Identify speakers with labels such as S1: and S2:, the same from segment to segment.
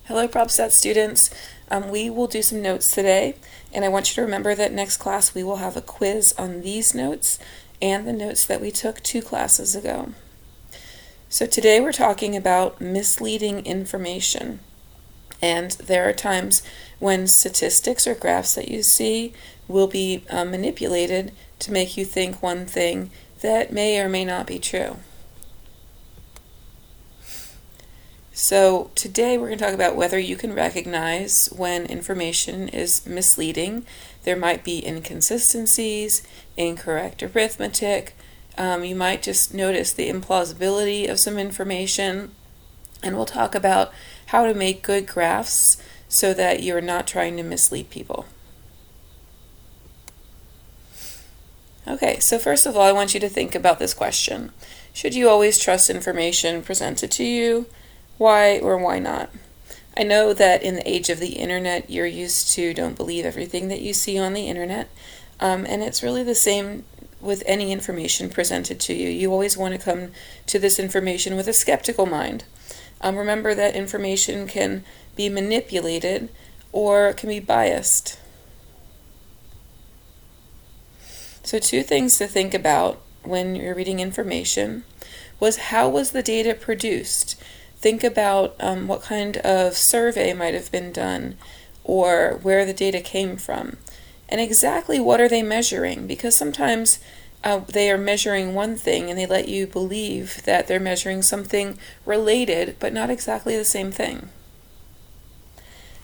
S1: Hello, PropStat students. We will do some notes today, and I want you to remember that next class we will have a quiz on these notes and the notes that we took 2 classes ago. So today we're talking about misleading information, and there are times when statistics or graphs that you see will be manipulated to make you think one thing that may or may not be true. So today we're going to talk about whether you can recognize when information is misleading. There might be inconsistencies, incorrect arithmetic. You might just notice the implausibility of some information. And we'll talk about how to make good graphs so that you're not trying to mislead people. Okay, so first of all, I want you to think about this question. Should you always trust information presented to you? Why or why not? I know that in the age of the internet, you're used to don't believe everything that you see on the internet, and it's really the same with any information presented to you. You always want to come to this information with a skeptical mind. Remember that information can be manipulated or can be biased. So 2 things to think about when you're reading information was how was the data produced? Think about what kind of survey might have been done or where the data came from. And exactly what are they measuring? Because sometimes they are measuring one thing and they let you believe that they're measuring something related but not exactly the same thing.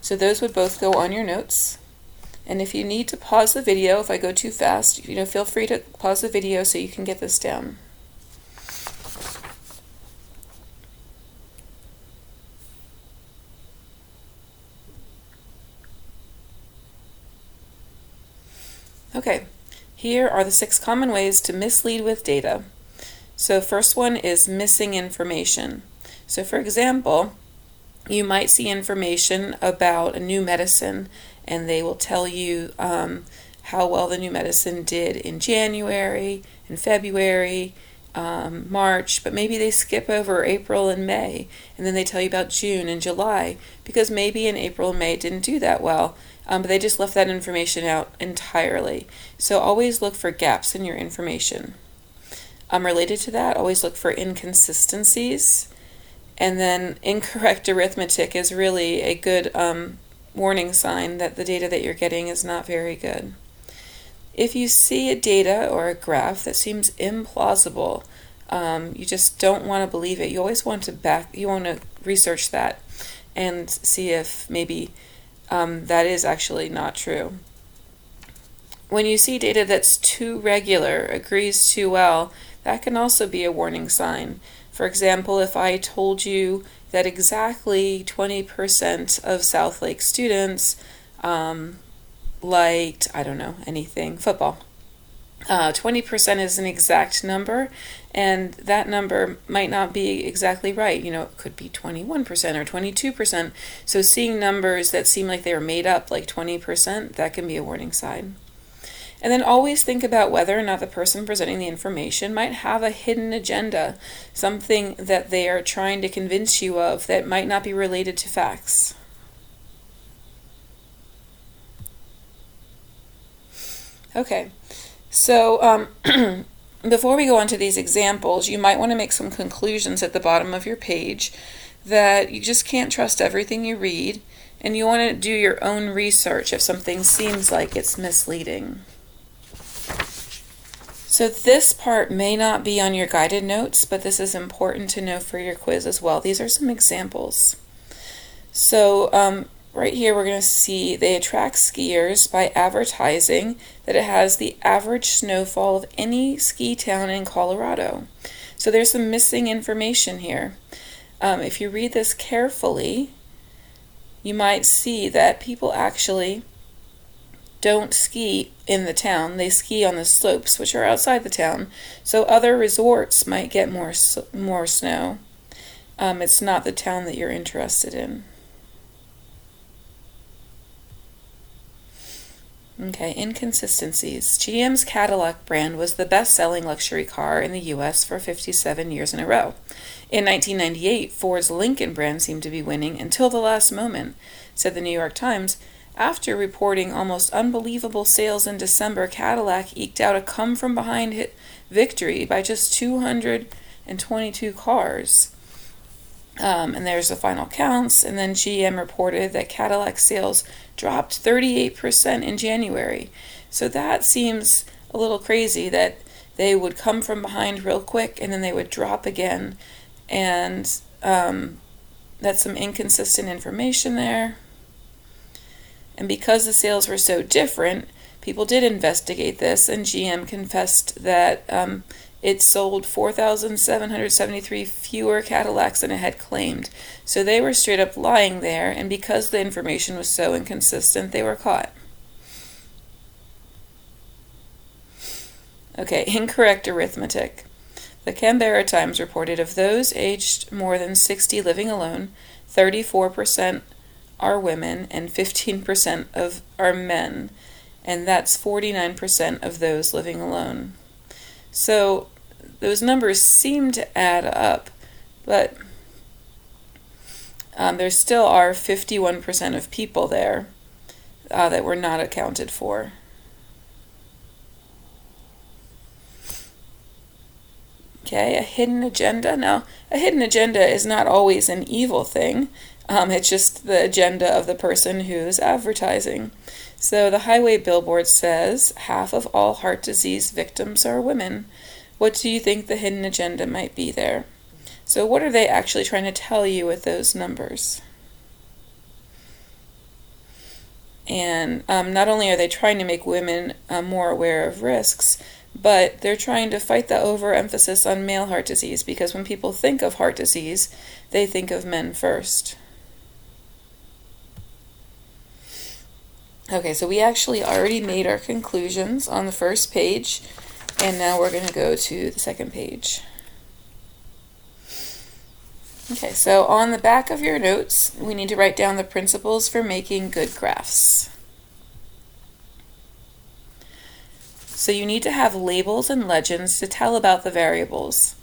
S1: So those would both go on your notes. And if you need to pause the video, if I go too fast, feel free to pause the video so you can get this down. Okay, here are the 6 common ways to mislead with data. So first one is missing information. So for example, you might see information about a new medicine and they will tell you how well the new medicine did in January, in February, March, but maybe they skip over April and May, and then they tell you about June and July, because maybe in April and May it didn't do that well, but they just left that information out entirely. So always look for gaps in your information. Related to that, always look for inconsistencies, and then incorrect arithmetic is really a good warning sign that the data that you're getting is not very good. If you see a data or a graph that seems implausible, you just don't want to believe it. You always want to research that and see if maybe that is actually not true. When you see data that's too regular, agrees too well, that can also be a warning sign. For example, if I told you that exactly 20% of South Lake students liked, I don't know, anything, football. 20% is an exact number, and that number might not be exactly right. It could be 21% or 22%. So seeing numbers that seem like they were made up, like 20%, that can be a warning sign. And then always think about whether or not the person presenting the information might have a hidden agenda, something that they are trying to convince you of that might not be related to facts. Okay, so before we go on to these examples, you might want to make some conclusions at the bottom of your page that you just can't trust everything you read, and you want to do your own research if something seems like it's misleading. So this part may not be on your guided notes, but this is important to know for your quiz as well. These are some examples. So right here we're going to see they attract skiers by advertising that it has the average snowfall of any ski town in Colorado. So there's some missing information here. If you read this carefully, you might see that people actually don't ski in the town. They ski on the slopes, which are outside the town. So other resorts might get more snow. It's not the town that you're interested in. Okay, inconsistencies. GM's Cadillac brand was the best-selling luxury car in the U.S. for 57 years in a row. In 1998, Ford's Lincoln brand seemed to be winning until the last moment, said the New York Times. After reporting almost unbelievable sales in December, Cadillac eked out a come-from-behind victory by just 222 cars. And there's the final counts, and then GM reported that Cadillac sales dropped 38% in January. So that seems a little crazy that they would come from behind real quick and then they would drop again. And that's some inconsistent information there. And because the sales were so different, people did investigate this, and GM confessed that it sold 4,773 fewer Cadillacs than it had claimed. So they were straight up lying there, and because the information was so inconsistent, they were caught. Okay, incorrect arithmetic. The Canberra Times reported of those aged more than 60 living alone, 34% are women and 15% are men, and that's 49% of those living alone. So those numbers seem to add up, but there still are 51% of people there that were not accounted for. Okay, a hidden agenda. Now, a hidden agenda is not always an evil thing. It's just the agenda of the person who's advertising. So the highway billboard says half of all heart disease victims are women. What do you think the hidden agenda might be there? So what are they actually trying to tell you with those numbers? And not only are they trying to make women more aware of risks, but they're trying to fight the overemphasis on male heart disease, because when people think of heart disease, they think of men first. Okay, so we actually already made our conclusions on the first page, and now we're going to go to the second page. Okay, so on the back of your notes, we need to write down the principles for making good graphs. So you need to have labels and legends to tell about the variables.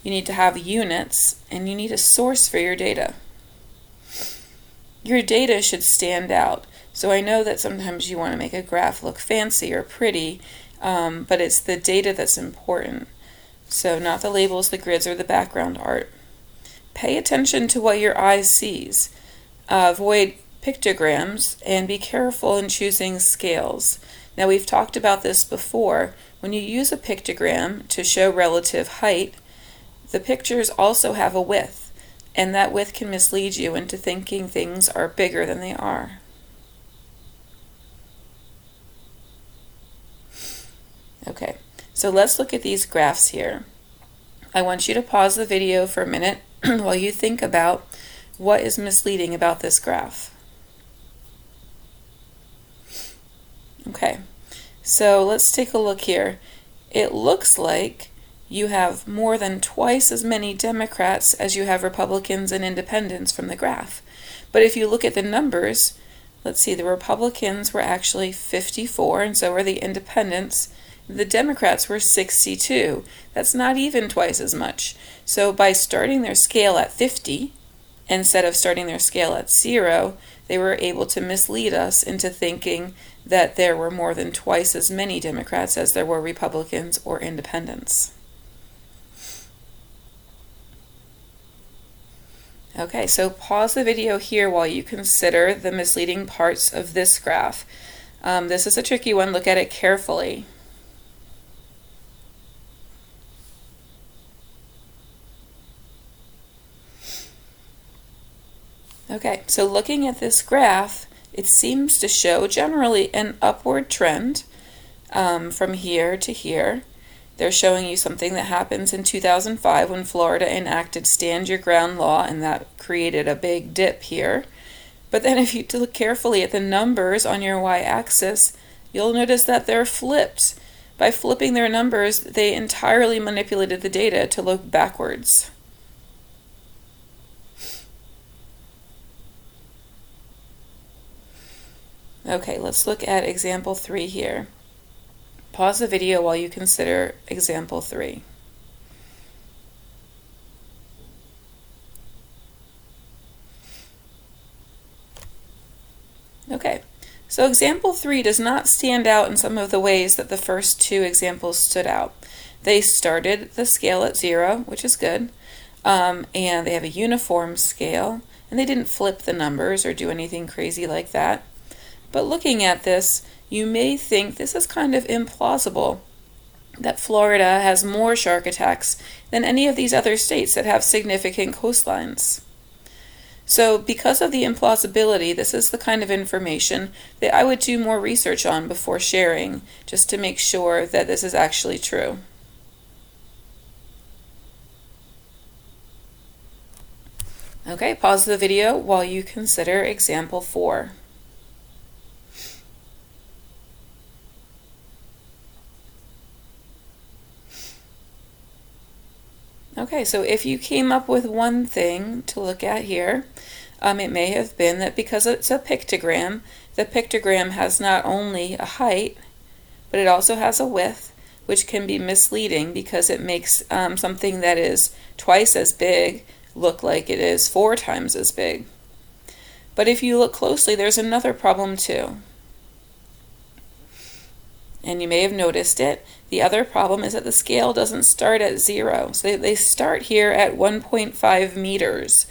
S1: You need to have units, and you need a source for your data. Your data should stand out. So I know that sometimes you want to make a graph look fancy or pretty, but it's the data that's important. So not the labels, the grids, or the background art. Pay attention to what your eye sees. Avoid pictograms, and be careful in choosing scales. Now, we've talked about this before. When you use a pictogram to show relative height, the pictures also have a width, and that width can mislead you into thinking things are bigger than they are. Okay, so let's look at these graphs here. I want you to pause the video for a minute while you think about what is misleading about this graph. Okay, so let's take a look here. It looks like you have more than twice as many Democrats as you have Republicans and independents from the graph. But if you look at the numbers, let's see, the Republicans were actually 54, and so were the independents. The Democrats were 62. That's not even twice as much. So by starting their scale at 50, instead of starting their scale at 0, they were able to mislead us into thinking that there were more than twice as many Democrats as there were Republicans or independents. Okay, so pause the video here while you consider the misleading parts of this graph. This is a tricky one. Look at it carefully. Okay, so looking at this graph, it seems to show generally an upward trend from here to here. They're showing you something that happens in 2005 when Florida enacted Stand Your Ground law, and that created a big dip here. But then if you look carefully at the numbers on your y-axis, you'll notice that they're flipped. By flipping their numbers, they entirely manipulated the data to look backwards. Okay, let's look at example 3 here. Pause the video while you consider example 3. Okay, so example 3 does not stand out in some of the ways that the first two examples stood out. They started the scale at 0, which is good, and they have a uniform scale, and they didn't flip the numbers or do anything crazy like that. But looking at this, you may think this is kind of implausible, that Florida has more shark attacks than any of these other states that have significant coastlines. So because of the implausibility, this is the kind of information that I would do more research on before sharing, just to make sure that this is actually true. Okay, pause the video while you consider example 4. Okay, so if you came up with one thing to look at here, it may have been that because it's a pictogram, the pictogram has not only a height, but it also has a width, which can be misleading because it makes something that is twice as big look like it is 4 times as big. But if you look closely, there's another problem too. And you may have noticed it. The other problem is that the scale doesn't start at 0. So they start here at 1.5 meters.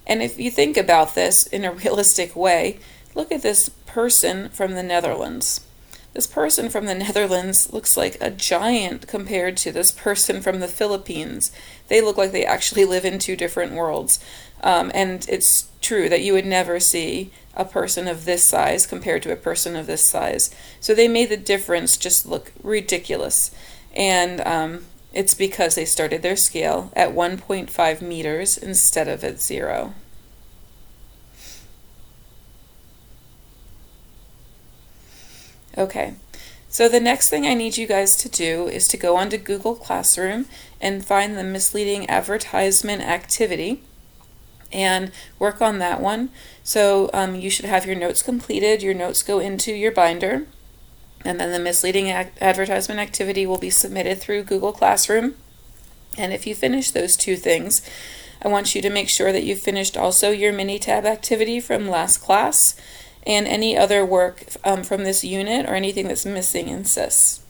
S1: And if you think about this in a realistic way, look at this person from the Netherlands. This person from the Netherlands looks like a giant compared to this person from the Philippines. They look like they actually live in 2 different worlds. And it's true that you would never see a person of this size compared to a person of this size. So they made the difference just look ridiculous. And it's because they started their scale at 1.5 meters instead of at 0. Okay, so the next thing I need you guys to do is to go onto Google Classroom and find the misleading advertisement activity and work on that one. So you should have your notes completed. Your notes go into your binder, and then the misleading advertisement activity will be submitted through Google Classroom. And if you finish those 2 things, I want you to make sure that you've finished also your mini-tab activity from last class and any other work from this unit or anything that's missing in SIS.